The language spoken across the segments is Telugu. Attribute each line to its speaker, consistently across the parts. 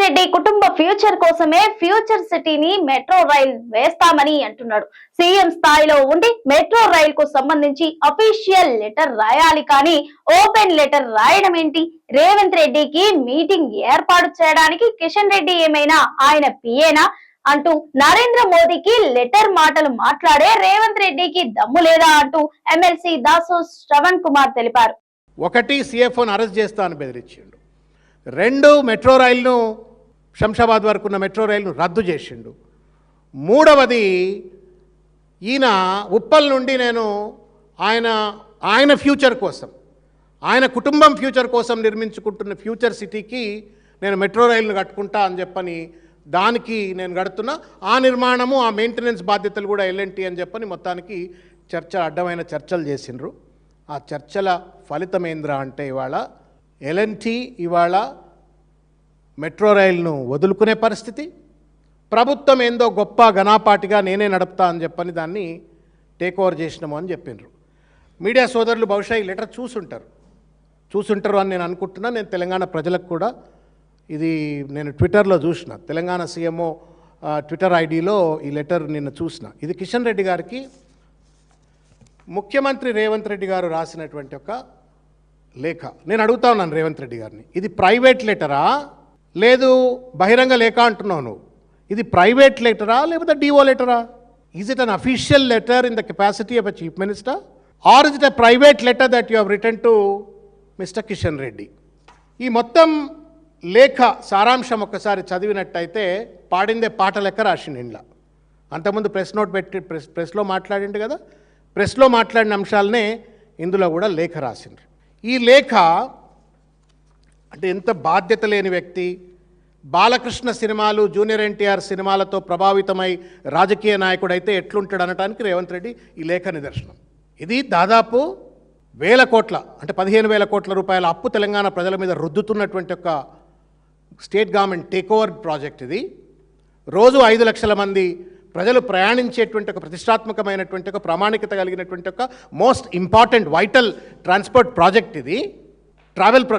Speaker 1: రెడ్డి కుటుంబ ఫ్యూచర్ కోసమే ఫ్యూచర్ సిటీని మెట్రో రైల్ వేస్తామని అంటున్నాడు. సీఎం స్థాయిలో ఉండి మెట్రో రైల్ కు సంబంధించి అఫీషియల్ లెటర్ రాయాలి కానీ ఓపెన్ లెటర్ రాయడం ఏంటి? రేవంత్ రెడ్డికి మీటింగ్ ఏర్పాటు చేయడానికి కిషన్ రెడ్డి ఏమైనా ఆయన పిఏనా అంటూ నరేంద్ర మోదీకి లెటర్ మాటలు మాట్లాడే రేవంత్ రెడ్డికి దమ్ము లేదా అంటూ ఎమ్మెల్సీ దాసు శ్రవణ్ కుమార్ తెలిపారు.
Speaker 2: ఒకటి, సిఎఫ్ఓను అరెస్ట్ చేస్తానని బెదిరించిండు. రెండు, మెట్రో రైలును శంషాబాద్ వరకు ఉన్న మెట్రో రైలును రద్దు చేసిండు. మూడవది, ఈయన ఉప్పల్ నుండి నేను ఆయన ఫ్యూచర్ కోసం, ఆయన కుటుంబం ఫ్యూచర్ కోసం నిర్మించుకుంటున్న ఫ్యూచర్ సిటీకి నేను మెట్రో రైలును కట్టుకుంటా అని చెప్పని దానికి నేను కడుతున్నా. ఆ నిర్మాణము, ఆ మెయింటెనెన్స్ బాధ్యతలు కూడా ఎల్ఎన్టీ అని చెప్పని మొత్తానికి అడ్డమైన చర్చలు చేసిండ్రు. ఆ చర్చల ఫలితం ఏంద్రా అంటే ఇవాళ ఎల్ఎన్టీ ఇవాళ మెట్రో రైలును వదులుకునే పరిస్థితి, ప్రభుత్వం ఏందో గొప్ప ఘనాపాటిగా నేనే నడుపుతా అని చెప్పని దాన్ని టేక్ ఓవర్ చేసినాము అని చెప్పిండ్రు. మీడియా సోదరులు బహుశా ఈ లెటర్ చూసుంటారు అని నేను అనుకుంటున్నా. నేను తెలంగాణ ప్రజలకు కూడా ఇది నేను ట్విట్టర్లో చూసిన, తెలంగాణ సీఎంఓ ట్విట్టర్ ఐడిలో ఈ లెటర్ నిన్న చూసిన. ఇది కిషన్ రెడ్డి గారికి ముఖ్యమంత్రి రేవంత్ రెడ్డి గారు రాసినటువంటి ఒక లేఖ. నేను అడుగుతా ఉన్నాను రేవంత్ రెడ్డి గారిని, ఇది ప్రైవేట్ లెటరా లేదు బహిరంగ లేఖ అంటున్నావు నువ్వు, ఇది ప్రైవేట్ లెటరా లేకపోతే డిఓ లెటరా? Is it an official letter in the capacity of a chief minister or is it a private letter that you have written to mister Kishan Reddy? ఈ మొత్తం లేఖ సారాంశం ఒక్కసారి చదివినట్టయితే పాడిందే పాట లెక్క రాసిండు. ఇంట్లో అంతకుముందు ప్రెస్ నోట్ పెట్టి ప్రెస్లో మాట్లాడిండు కదా, ప్రెస్లో మాట్లాడిన అంశాలనే ఇందులో కూడా లేఖ రాసిండ్రు. ఈ లేఖ అంటే ఎంత బాధ్యత లేని వ్యక్తి, బాలకృష్ణ సినిమాలు, జూనియర్ ఎన్టీఆర్ సినిమాలతో ప్రభావితమై రాజకీయ నాయకుడైతే ఎట్లుంటాడు అనడానికి రేవంత్ రెడ్డి ఈ లేఖ నిదర్శనం. ఇది దాదాపు 1,000 కోట్ల అంటే 15,000 కోట్ల రూపాయల అప్పు తెలంగాణ ప్రజల మీద రుద్దుతున్నటువంటి ఒక state government take over project. ఇది రోజు 5 లక్షల మంది ప్రజలు ప్రయాణించేటువంటి ఒక ప్రతిష్టాత్మకమైనటువంటి ఒక ప్రామాణికత కలిగినటువంటి ఒక most important vital transport project ఇది,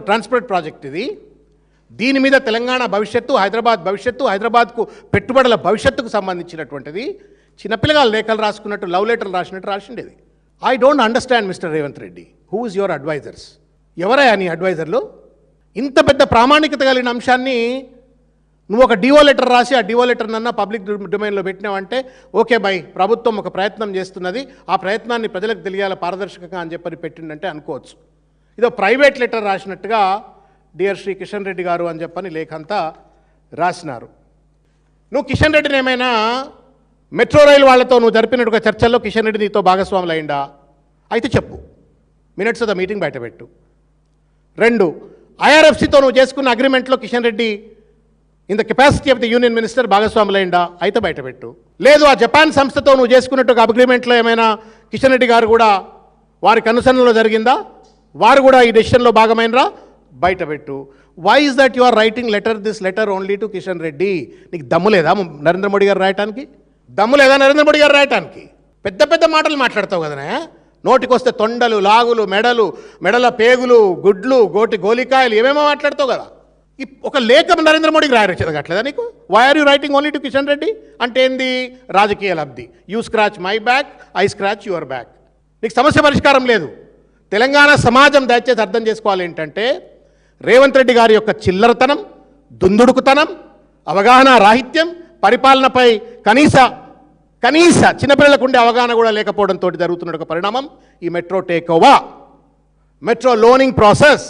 Speaker 2: ట్రాన్స్పోర్ట్ ప్రాజెక్ట్ ఇది. దీని మీద తెలంగాణ భవిష్యత్తు, హైదరాబాద్ భవిష్యత్తు, హైదరాబాద్కు పెట్టుబడుల భవిష్యత్తుకు సంబంధించినటువంటిది. చిన్నపిల్లగాళ్ళు లేఖలు రాసుకున్నట్టు, లవ్ లెటర్లు రాసినట్టు రాసిండేది. I don't understand mister Revanth Reddy, who is your advisors? ఎవరయ్యా నీ అడ్వైజర్లు? ఇంత పెద్ద ప్రామాణికత కలిగిన అంశాన్ని నువ్వు ఒక డిఓ లెటర్ రాసి ఆ డిఓ లెటర్ నన్నా పబ్లిక్ డొమైన్లో పెట్టినావంటే ఓకే బై, ప్రభుత్వం ఒక ప్రయత్నం చేస్తున్నది, ఆ ప్రయత్నాన్ని ప్రజలకు తెలియాలి పారదర్శకంగా అని చెప్పని పెట్టిండంటే అనుకోవచ్చు. ఇదో ప్రైవేట్ లెటర్ రాసినట్టుగా డియర్ శ్రీ కిషన్ రెడ్డి గారు అని చెప్పని లేఖ అంతా రాసినారు. నువ్వు కిషన్ రెడ్డిని ఏమైనా మెట్రో రైలు వాళ్ళతో నువ్వు జరిపినట్టుగా చర్చల్లో కిషన్ రెడ్డి నీతో భాగస్వాములు అయిందా? అయితే చెప్పు, మినిట్స్ ఆఫ్ ద మీటింగ్ బయటపెట్టు. రెండు, ఐఆర్ఎఫ్సితో నువ్వు చేసుకున్న అగ్రిమెంట్లో Kishan Reddy in the capacity of the union minister భాగస్వాములు అయిందా? అయితే బయటపెట్టు. లేదు, ఆ జపాన్ సంస్థతో నువ్వు చేసుకున్నట్టుగా అగ్రిమెంట్లో ఏమైనా కిషన్ రెడ్డి గారు కూడా వారికి అనుసరణలో జరిగిందా? వారు కూడా ఈ డెసిషన్లో భాగమైనరా? బయటపెట్టు. Why is that you are writing this letter only to Kishan Reddy? నీకు దమ్ము లేదా నరేంద్ర మోడీ గారు రాయటానికి? దమ్ము లేదా నరేంద్ర మోడీ గారు రాయటానికి? పెద్ద పెద్ద మాటలు మాట్లాడతావు కదనే, నోటికొస్తే తొండలు, లాగులు, మెడల పేగులు, గుడ్లు, గోలికాయలు ఏమేమో మాట్లాడతావు కదా. ఒక లేఖ నరేంద్ర మోడీకి రాయట్లేదా నీకు? Why are you writing only to Kishan Reddy? అంటే ఏంది? రాజకీయ లబ్ధి. You scratch my back, I scratch your back. నీకు సమస్య పరిష్కారం లేదు. తెలంగాణ సమాజం దయచేసి అర్థం చేసుకోవాలి ఏంటంటే, రేవంత్ రెడ్డి గారి యొక్క చిల్లరతనం, దుందుడుకుతనం, అవగాహన రాహిత్యం, పరిపాలనపై కనీస చిన్నపిల్లలకు ఉండే అవగాహన కూడా లేకపోవడంతో జరుగుతున్న ఒక పరిణామం ఈ metro take over, metro loaning process,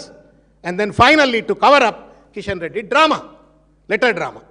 Speaker 2: and then finally to cover up Kishan Reddy drama, letter drama.